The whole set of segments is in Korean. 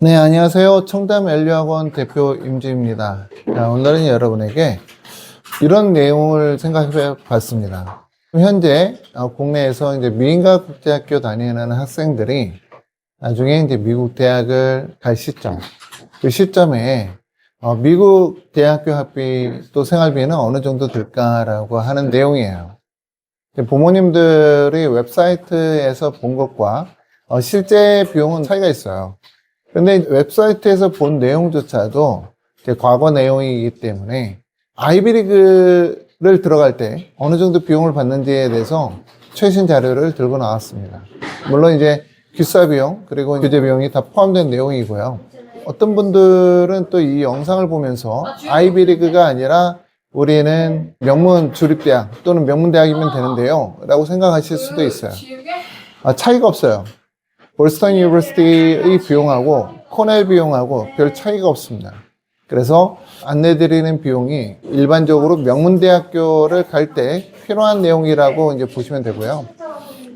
네, 안녕하세요. 청담 엘리학원 대표 임지입니다. 자, 오늘은 여러분에게 이런 내용을 생각해 봤습니다. 현재 국내에서 이제 미인과 국제학교 다니는 학생들이 나중에 이제 미국 대학을 갈 시점, 그 시점에 미국 대학교 학비 또 생활비는 어느 정도 들까라고 하는 내용이에요. 부모님들이 웹사이트에서 본 것과 실제 비용은 차이가 있어요. 근데 웹사이트에서 본 내용조차도 이제 과거 내용이기 때문에 아이비리그를 들어갈 때 어느 정도 비용을 받는지에 대해서 최신 자료를 들고 나왔습니다. 물론 이제 기사 비용 그리고 교재 비용이 다 포함된 내용이고요. 어떤 분들은 또 이 영상을 보면서 아이비리그가 아니라 우리는 명문 주립대학 또는 명문대학이면 되는데요 라고 생각하실 수도 있어요. 차이가 없어요. 볼스턴 유니버시티의 비용하고 코넬 비용하고 별 차이가 없습니다. 그래서 안내드리는 비용이 일반적으로 명문대학교를 갈 때 필요한 내용이라고 이제 보시면 되고요.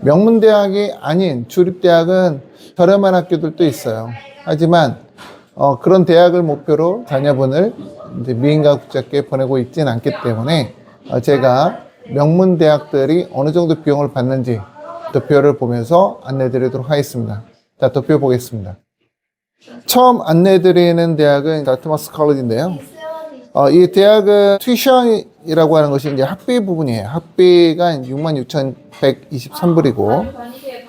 명문대학이 아닌 주립대학은 저렴한 학교들도 있어요. 하지만 그런 대학을 목표로 자녀분을 이제 미인과 국제학교에 보내고 있지는 않기 때문에 제가 명문대학들이 어느 정도 비용을 받는지 도표를 보면서 안내드리도록 하겠습니다. 자, 도표 보겠습니다. 처음 안내드리는 대학은 다트머스 컬리지인데요. 이 대학은 튜션이라고 하는 것이 이제 학비 부분이에요. 학비가 66,123불이고,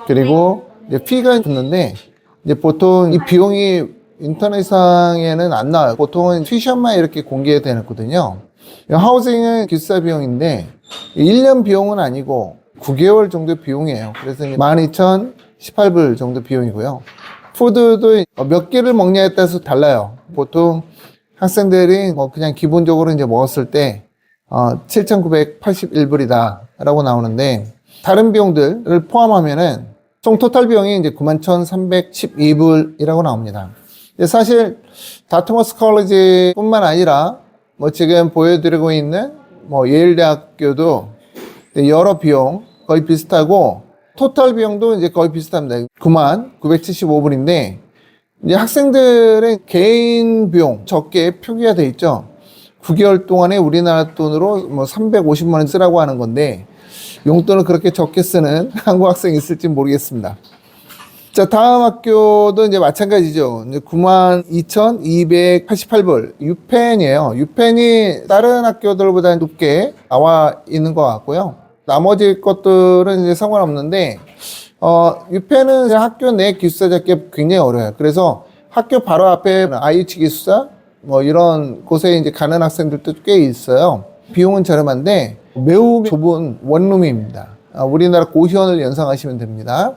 그리고 이제 피가 붙는데, 이제 보통 이 비용이 인터넷상에는 안 나와요. 보통은 튜션만 이렇게 공개되거든요. 하우징은 기숙사 비용인데, 1년 비용은 아니고, 9개월 정도 비용이에요. 그래서 12,018불 정도 비용이고요. 푸드도 몇 개를 먹냐에 따라서 달라요. 보통 학생들이 그냥 기본적으로 이제 먹었을 때 7,981불이다 라고 나오는데, 다른 비용들을 포함하면은 총 토탈 비용이 이제 91,312불이라고 나옵니다. 사실 다트머스 컬리지 뿐만 아니라 지금 보여드리고 있는 예일대학교도 여러 비용 거의 비슷하고, 토탈 비용도 이제 거의 비슷합니다. 99,975불인데, 이제 학생들의 개인 비용 적게 표기가 돼 있죠. 9개월 동안에 우리나라 돈으로 350만 원 쓰라고 하는 건데, 용돈을 그렇게 적게 쓰는 한국 학생이 있을지 모르겠습니다. 자, 다음 학교도 이제 마찬가지죠. 92,288불. 유펜이에요. 유펜이 다른 학교들보다 높게 나와 있는 것 같고요. 나머지 것들은 이제 상관없는데, 유펜은 학교 내 기숙사 잡기 굉장히 어려워요. 그래서 학교 바로 앞에 IH 기숙사, 이런 곳에 이제 가는 학생들도 꽤 있어요. 비용은 저렴한데, 매우 좁은 원룸입니다. 우리나라 고시원을 연상하시면 됩니다.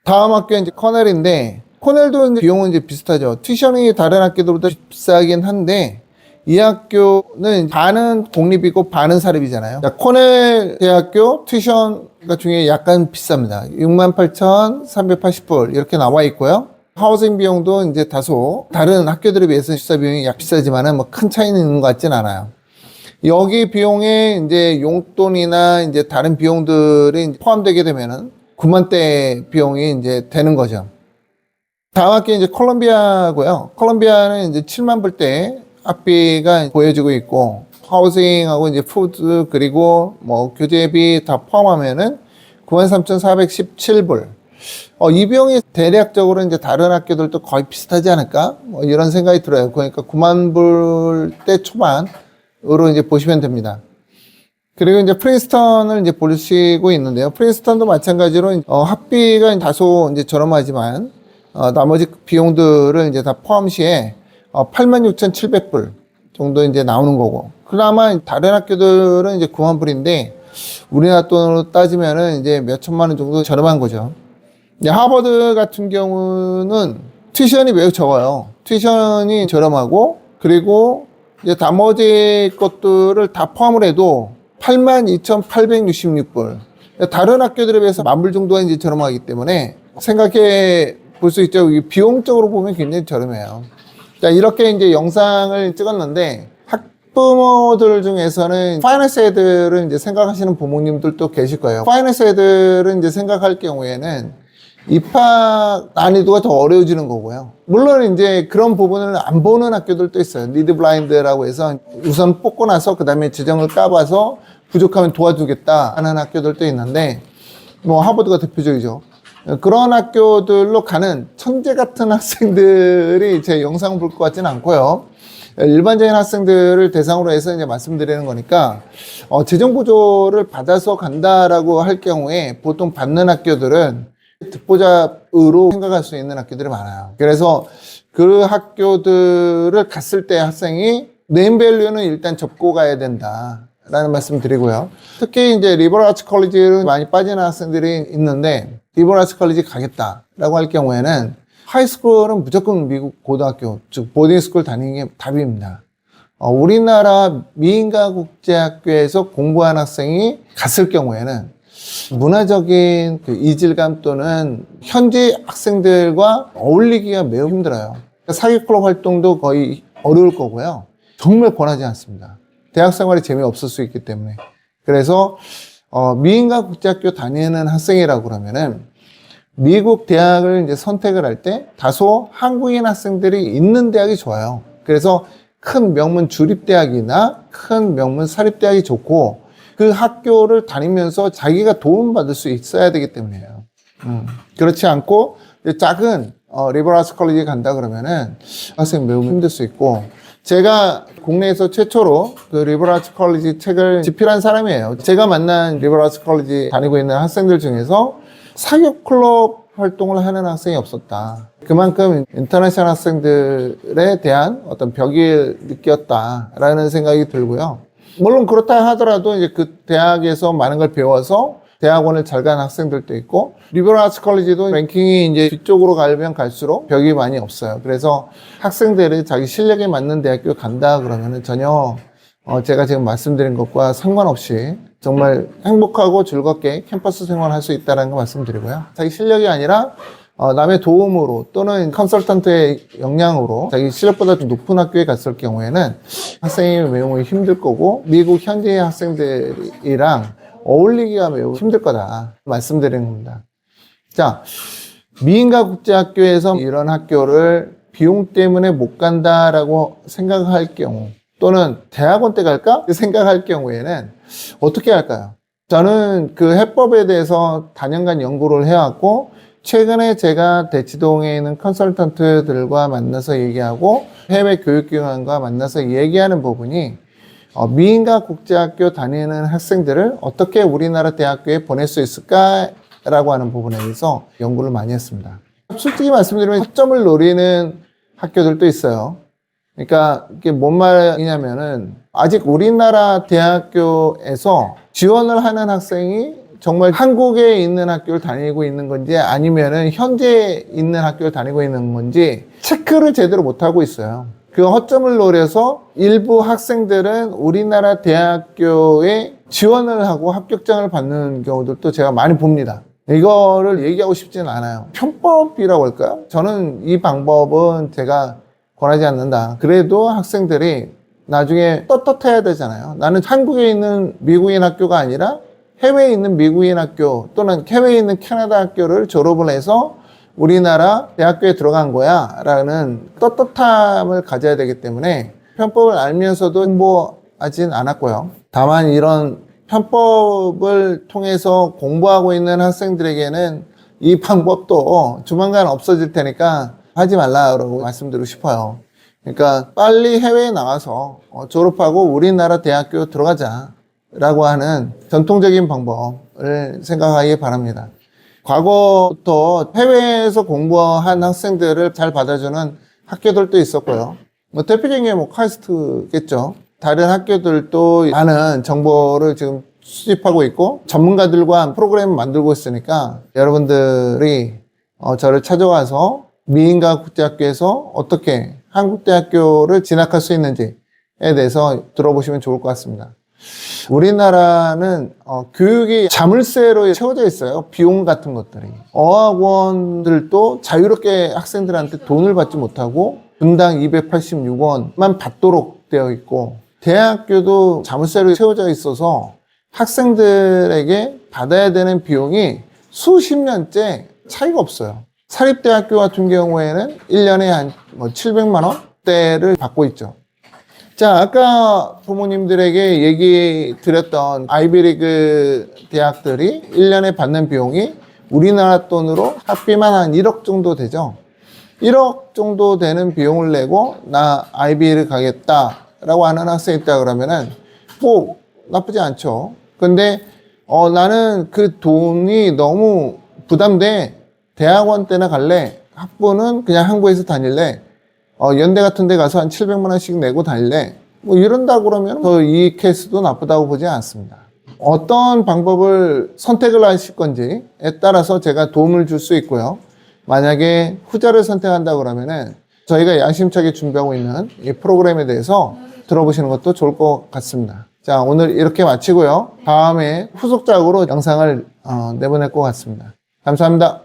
다음 학교는 이제 코넬인데, 코넬도 이제 비용은 이제 비슷하죠. 튜션이 다른 학교들보다 비싸긴 한데, 이 학교는 반은 공립이고 반은 사립이잖아요. 자, 코넬 대학교 튜션 중에 약간 비쌉니다. 68,380불 이렇게 나와 있고요. 하우징 비용도 이제 다소 다른 학교들에 비해서 식사 비용이 약 비싸지만은 큰 차이는 있는 것 같진 않아요. 여기 비용에 이제 용돈이나 이제 다른 비용들이 포함되게 되면은 9만대 비용이 이제 되는 거죠. 다음 학기 이제 콜롬비아고요. 콜롬비아는 이제 7만 불대 학비가 보여지고 있고, 하우징하고 이제 푸드 그리고 교재비 다 포함하면은 93,417불. 이 비용이 대략적으로 이제 다른 학교들도 거의 비슷하지 않을까? 이런 생각이 들어요. 그러니까 9만 불대 초반으로 이제 보시면 됩니다. 그리고 이제 프린스턴을 이제 보시고 있는데요. 프린스턴도 마찬가지로 학비가 다소 이제 저렴하지만 나머지 비용들을 이제 다 포함 시에 86,700불 정도 이제 나오는 거고, 그나마 다른 학교들은 이제 9만 불인데 우리나라 돈으로 따지면은 이제 몇 천만 원 정도 저렴한 거죠. 이제 하버드 같은 경우는 튜션이 매우 적어요. 튜션이 저렴하고, 그리고 이제 나머지 것들을 다 포함을 해도 82,866불. 다른 학교들에 비해서 10,000불 정도가 이제 저렴하기 때문에 생각해 볼 수 있죠. 비용적으로 보면 굉장히 저렴해요. 자, 이렇게 이제 영상을 찍었는데, 학부모들 중에서는 파이낸스 애들을 이제 생각하시는 부모님들도 계실 거예요. 파이낸스 애들은 이제 생각할 경우에는 입학 난이도가 더 어려워지는 거고요. 물론 이제 그런 부분을 안 보는 학교들도 있어요. 리드 블라인드라고 해서 우선 뽑고 나서 그 다음에 지정을 까봐서 부족하면 도와주겠다 하는 학교들도 있는데, 뭐 하버드가 대표적이죠. 그런 학교들로 가는 천재 같은 학생들이 제 영상을 볼 것 같지는 않고요. 일반적인 학생들을 대상으로 해서 이제 말씀드리는 거니까, 재정 보조를 받아서 간다라고 할 경우에 보통 받는 학교들은 듣보잡으로 생각할 수 있는 학교들이 많아요. 그래서 그 학교들을 갔을 때 학생이 네임밸류는 일단 접고 가야 된다라는 말씀 드리고요. 특히 이제 리버럴 아츠 컬리지를 많이 빠지는 학생들이 있는데, 리버럴 아츠 컬리지 가겠다라고 할 경우에는 하이스쿨은 무조건 미국 고등학교, 즉 보딩스쿨 다니는 게 답입니다. 우리나라 미인가 국제학교에서 공부한 학생이 갔을 경우에는 문화적인 그 이질감 또는 현지 학생들과 어울리기가 매우 힘들어요. 사기 클럽 활동도 거의 어려울 거고요. 정말 권하지 않습니다. 대학 생활이 재미없을 수 있기 때문에. 그래서 미인가 국제학교 다니는 학생이라고 그러면은 미국 대학을 이제 선택을 할 때 다소 한국인 학생들이 있는 대학이 좋아요. 그래서 큰 명문 주립대학이나 큰 명문 사립대학이 좋고, 그 학교를 다니면서 자기가 도움받을 수 있어야 되기 때문이에요. 그렇지 않고 작은 리버럴 아츠 컬리지 간다 그러면은 학생 매우 힘들 수 있고, 제가 국내에서 최초로 그 리버럴 아츠 컬리지 책을 집필한 사람이에요. 제가 만난 리버럴 아츠 컬리지 다니고 있는 학생들 중에서 사교 클럽 활동을 하는 학생이 없었다. 그만큼 인터내셔널 학생들에 대한 어떤 벽이 느꼈다라는 생각이 들고요. 물론 그렇다 하더라도 이제 그 대학에서 많은 걸 배워서 대학원을 잘 간 학생들도 있고, 리버럴 아츠 컬리지도 랭킹이 이제 뒤쪽으로 가면 갈수록 벽이 많이 없어요. 그래서 학생들이 자기 실력에 맞는 대학교 간다 그러면은 전혀 제가 지금 말씀드린 것과 상관없이 정말 행복하고 즐겁게 캠퍼스 생활할 수 있다는 거 말씀드리고요. 자기 실력이 아니라 남의 도움으로 또는 컨설턴트의 역량으로 자기 실력보다 좀 높은 학교에 갔을 경우에는 학생이 매우 힘들 거고, 미국 현지의 학생들이랑 어울리기가 매우 힘들 거다 말씀드리는 겁니다. 자, 미인가 국제학교에서 이런 학교를 비용 때문에 못 간다라고 생각할 경우, 또는 대학원 때 갈까 생각할 경우에는 어떻게 할까요? 저는 그 해법에 대해서 다년간 연구를 해왔고, 최근에 제가 대치동에 있는 컨설턴트들과 만나서 얘기하고 해외 교육기관과 만나서 얘기하는 부분이, 미인가 국제학교 다니는 학생들을 어떻게 우리나라 대학교에 보낼 수 있을까라고 하는 부분에 대해서 연구를 많이 했습니다. 솔직히 말씀드리면 학점을 노리는 학교들도 있어요. 그러니까 이게 뭔 말이냐면은, 아직 우리나라 대학교에서 지원을 하는 학생이 정말 한국에 있는 학교를 다니고 있는 건지 아니면은 현재에 있는 학교를 다니고 있는 건지 체크를 제대로 못하고 있어요. 그 허점을 노려서 일부 학생들은 우리나라 대학교에 지원을 하고 합격장을 받는 경우들도 제가 많이 봅니다. 이거를 얘기하고 싶지는 않아요. 편법이라고 할까요? 저는 이 방법은 제가 권하지 않는다. 그래도 학생들이 나중에 떳떳해야 되잖아요. 나는 한국에 있는 미국인 학교가 아니라 해외에 있는 미국인 학교 또는 해외에 있는 캐나다 학교를 졸업을 해서 우리나라 대학교에 들어간 거야 라는 떳떳함을 가져야 되기 때문에 편법을 알면서도 홍보하진 않았고요. 다만 이런 편법을 통해서 공부하고 있는 학생들에게는 이 방법도 조만간 없어질 테니까 하지 말라고 말씀드리고 싶어요. 그러니까 빨리 해외에 나가서 졸업하고 우리나라 대학교 들어가자 라고 하는 전통적인 방법을 생각하기 바랍니다. 과거부터 해외에서 공부한 학생들을 잘 받아주는 학교들도 있었고요. 대표적인 게 카이스트겠죠. 다른 학교들도 많은 정보를 지금 수집하고 있고 전문가들과 프로그램을 만들고 있으니까 여러분들이 저를 찾아와서 미인가 국제학교에서 어떻게 한국 대학교를 진학할 수 있는지에 대해서 들어보시면 좋을 것 같습니다. 우리나라는 교육이 자물쇠로 채워져 있어요. 비용 같은 것들이. 어학원들도 자유롭게 학생들한테 돈을 받지 못하고 분당 286원만 받도록 되어 있고, 대학교도 자물쇠로 채워져 있어서 학생들에게 받아야 되는 비용이 수십 년째 차이가 없어요. 사립대학교 같은 경우에는 1년에 한 700만 원대를 받고 있죠. 자, 아까 부모님들에게 얘기 드렸던 아이비리그 대학들이 1년에 받는 비용이 우리나라 돈으로 학비만 한 1억 정도 되죠. 1억 정도 되는 비용을 내고 나 아이비리그 가겠다라고 하는 학생이 있다 그러면은 뭐 나쁘지 않죠. 근데 나는 그 돈이 너무 부담돼. 대학원 때나 갈래. 학부는 그냥 한국에서 다닐래. 연대 같은 데 가서 한 700만 원씩 내고 다닐래. 뭐 이런다 그러면 이 케이스도 나쁘다고 보지 않습니다. 어떤 방법을 선택을 하실 건지에 따라서 제가 도움을 줄 수 있고요. 만약에 후자를 선택한다 그러면은 저희가 야심차게 준비하고 있는 이 프로그램에 대해서 들어보시는 것도 좋을 것 같습니다. 자, 오늘 이렇게 마치고요. 다음에 후속작으로 영상을 내보낼 것 같습니다. 감사합니다.